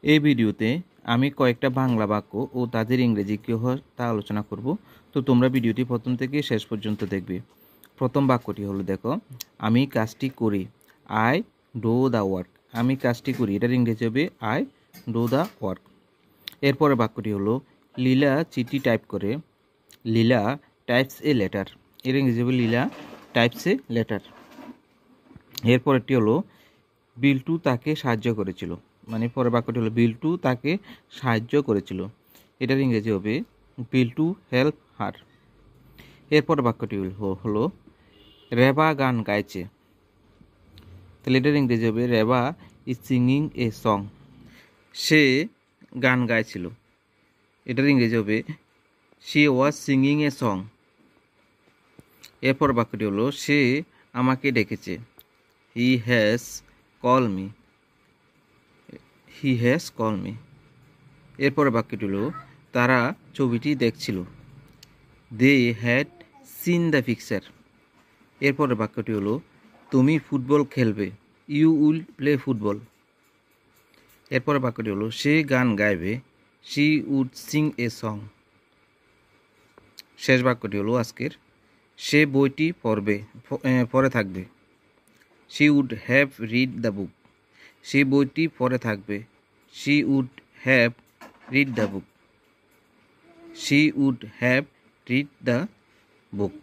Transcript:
এই ভিডিওতে আমি কয়েকটা বাংলা বাক্য ও তাদের ইংরেজি কী হয় তা আলোচনা করব। তো তোমরা ভিডিওটি প্রথম থেকে শেষ পর্যন্ত দেখবে। প্রথম বাক্যটি হলো, দেখো, আমি কাজটি করি, আই ডু দ্য ওয়ার্ক। আমি কাজটি করি, এটার ইংরেজি হবে আই ডু দ্য ওয়ার্ক। এরপরে বাক্যটি হলো, লীলা চিঠি টাইপ করে, লীলা টাইপস এ লেটার। এর ইংরেজি হবে লীলা টাইপস এ লেটার। এরপরেরটি হলো, বিল্টু তাকে সাহায্য করেছিল। মানে পরের বাক্যটি হলো, বিল্টু তাকে সাহায্য করেছিল। এটার ইংরেজি হবে বিল্টু হেল্প হার। এরপরের বাক্যটি হলো, রেবা গান গাইছে। তাহলে এটার ইংরেজি হবে Reba is singing a song. সে গান গাইছিল। এটার ইংরেজি হবে she was singing a song. এরপর বাক্যটি হলো, সে আমাকে ডেকেছে। He has call me. He has call me. এরপরে বাক্যটি হলো, তারা ছবিটি দেখছিল। They had seen the picture. এরপরে বাক্যটি হলো, তুমি ফুটবল খেলবে। You will play football. এরপরে বাক্যটি হলো, সে গান গাইবে। She would sing a song. শেষ বাক্যটি হলো আজকের, সে বইটি পড়ে থাকবে। She would have read the book. সে বইটি পড়ে থাকবে। She would have read the book. She would have read the book.